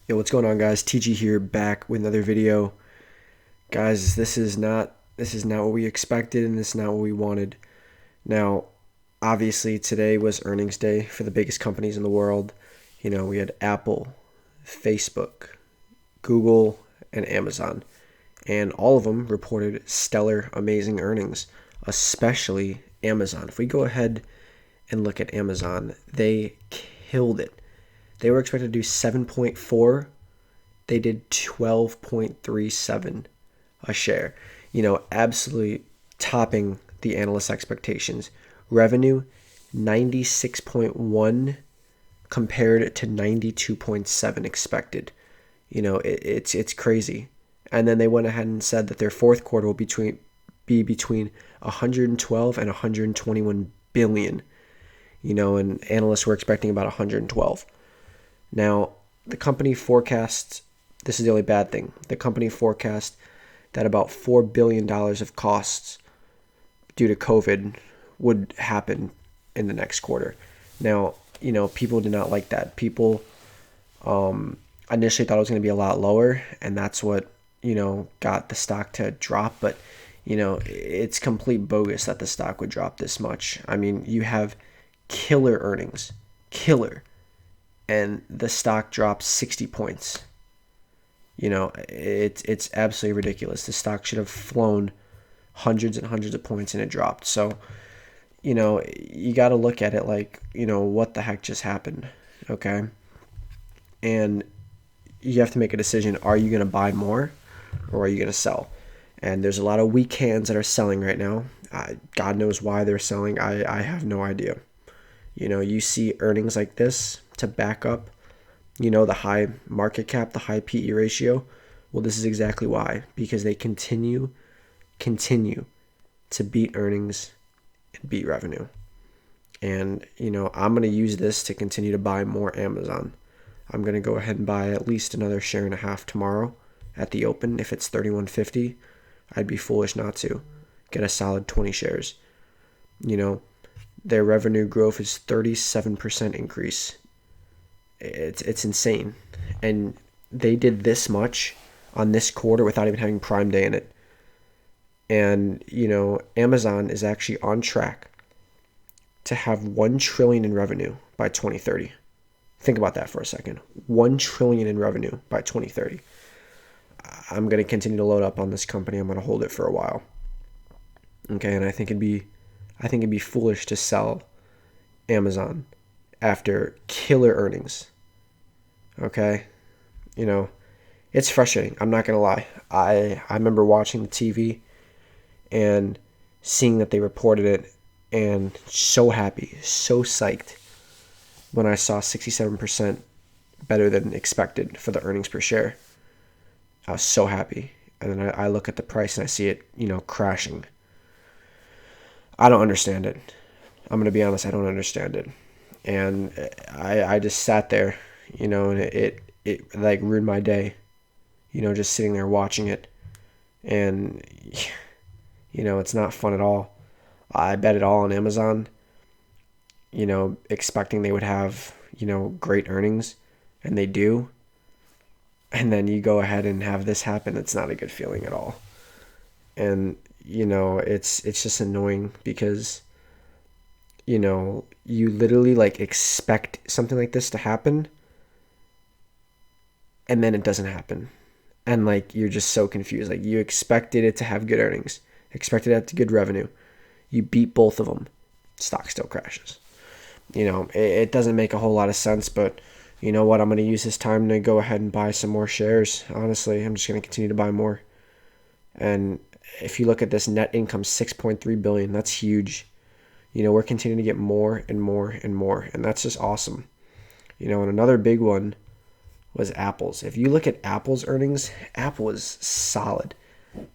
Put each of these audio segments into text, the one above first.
Yo, what's going on, guys? TG here, back with another video. Guys, this is not what we expected, and this is not what we wanted. Now, obviously today was earnings day for the biggest companies in the world. We had Apple, Facebook, Google, and Amazon, and all of them reported stellar, amazing earnings, especially Amazon. If we go ahead and look at Amazon, they killed it. They were expected to do 7.4. They did 12.37 a share. Absolutely topping the analyst expectations. Revenue 96.1 compared to 92.7 expected. It's crazy. And then they went ahead and said that their fourth quarter will be between 112 and 121 billion. And analysts were expecting about 112. Now, the company forecasts, this is the only bad thing, the company forecast that about $4 billion of costs due to COVID would happen in the next quarter. Now, people did not like that. People initially thought it was going to be a lot lower, and that's what, got the stock to drop. But, it's complete bogus that the stock would drop this much. I mean, you have killer earnings, and the stock drops 60 points. It's absolutely ridiculous. The stock should have flown hundreds and hundreds of points, and it dropped. So, you got to look at it like, what the heck just happened, okay? And you have to make a decision. Are you going to buy more, or are you going to sell? And there's a lot of weak hands that are selling right now. God knows why they're selling. I have no idea. You see earnings like this to back up, the high market cap, the high PE ratio. Well, this is exactly why, because they continue to beat earnings and beat revenue. And, I'm going to use this to continue to buy more Amazon. I'm going to go ahead and buy at least another share and a half tomorrow at the open. If it's 31.50, I'd be foolish not to get a solid 20 shares. Their revenue growth is 37% increase. It's insane. And they did this much on this quarter without even having Prime Day in it. And, Amazon is actually on track to have 1 trillion in revenue by 2030. Think about that for a second. 1 trillion in revenue by 2030. I'm going to continue to load up on this company. I'm going to hold it for a while. Okay, and I think it'd be foolish to sell Amazon after killer earnings. Okay? It's frustrating. I'm not going to lie. I remember watching the TV and seeing that they reported it and so happy, so psyched when I saw 67% better than expected for the earnings per share. I was so happy. And then I look at the price and I see it, crashing. I don't understand it. I'm going to be honest, I don't understand it. And I just sat there, and it like ruined my day, just sitting there watching it. And, it's not fun at all. I bet it all on Amazon, expecting they would have, great earnings, and they do. And then you go ahead and have this happen. It's not a good feeling at all. And, it's just annoying because, you literally like expect something like this to happen, and then it doesn't happen. And like, you're just so confused. Like, you expected it to have good earnings, expected it to have good revenue. You beat both of them. Stock still crashes. It doesn't make a whole lot of sense, but you know what? I'm going to use this time to go ahead and buy some more shares. Honestly, I'm just going to continue to buy more. And if you look at this net income, 6.3 billion, that's huge. We're continuing to get more and more and more, and that's just awesome. And another big one was Apple's. If you look at Apple's earnings, Apple is solid.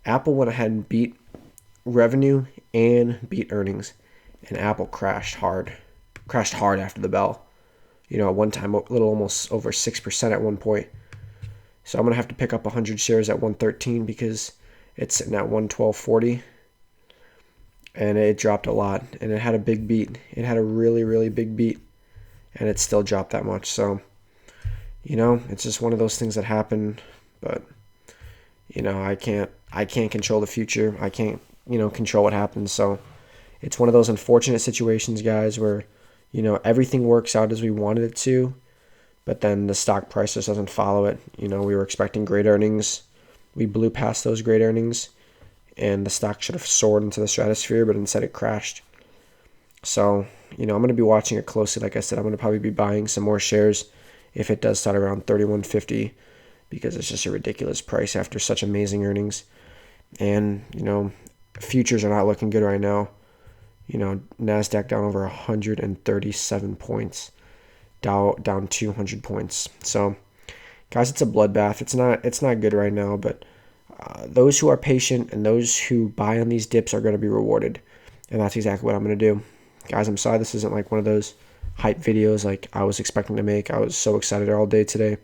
Apple went ahead and beat revenue and beat earnings, and Apple crashed hard after the bell. At one time, a little almost over 6% at one point. So I'm going to have to pick up 100 shares at 113 because it's sitting at 112.40. And it dropped a lot. And it had a big beat. It had a really, really big beat. And it still dropped that much. So, It's just one of those things that happen. But I can't control the future. I can't control what happens. So it's one of those unfortunate situations, guys, where everything works out as we wanted it to, but then the stock price just doesn't follow it. We were expecting great earnings. We blew past those great earnings, and the stock should have soared into the stratosphere, but instead it crashed. So, I'm going to be watching it closely. Like I said, I'm going to probably be buying some more shares if it does start around 31.50, because it's just a ridiculous price after such amazing earnings. And, futures are not looking good right now. NASDAQ down over 137 points, Dow down 200 points. So, guys, it's a bloodbath. It's not good right now, but those who are patient and those who buy on these dips are going to be rewarded. And that's exactly what I'm going to do. Guys, I'm sorry this isn't like one of those hype videos like I was expecting to make. I was so excited all day today,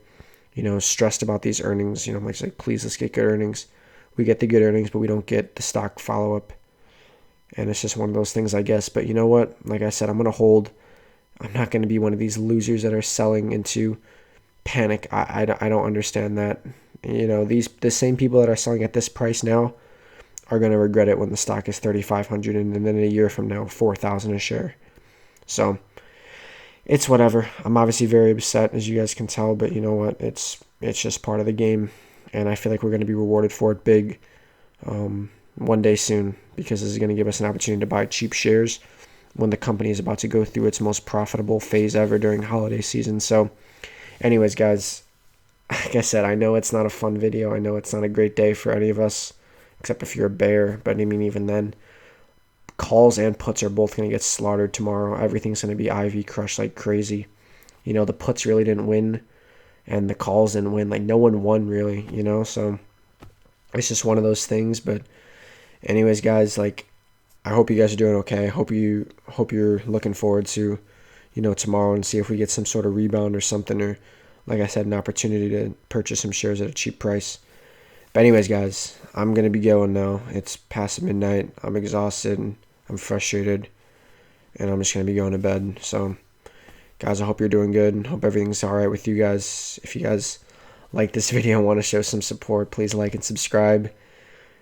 stressed about these earnings. I'm like, please, let's get good earnings. We get the good earnings, but we don't get the stock follow-up. And it's just one of those things, I guess. But you know what? Like I said, I'm going to hold. I'm not going to be one of these losers that are selling into panic. I don't understand that. The same people that are selling at this price now are going to regret it when the stock is 3,500 and then a year from now 4,000 a share. So it's whatever. I'm obviously very upset, as you guys can tell, but you know what? It's just part of the game, and I feel like we're going to be rewarded for it big one day soon, because this is going to give us an opportunity to buy cheap shares when the company is about to go through its most profitable phase ever during holiday season. So anyways, guys, like I said, I know it's not a fun video. I know it's not a great day for any of us, except if you're a bear. But I mean, even then, calls and puts are both going to get slaughtered tomorrow. Everything's going to be IV crushed like crazy. The puts really didn't win, and the calls didn't win. Like, no one won, really, So it's just one of those things. But anyways, guys, like, I hope you guys are doing okay. I hope you're looking forward to, tomorrow, and see if we get some sort of rebound or something, or like I said, an opportunity to purchase some shares at a cheap price. But anyways, guys, I'm going to be going now. It's past midnight. I'm exhausted and I'm frustrated, and I'm just going to be going to bed. So, guys, I hope you're doing good and hope everything's all right with you guys. If you guys like this video and want to show some support, please like and subscribe.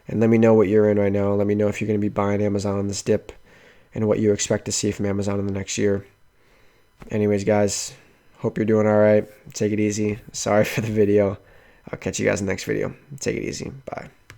And let me know what you're in right now. Let me know if you're going to be buying Amazon on this dip and what you expect to see from Amazon in the next year. Anyways, guys, hope you're doing all right. Take it easy. Sorry for the video. I'll catch you guys in the next video. Take it easy. Bye.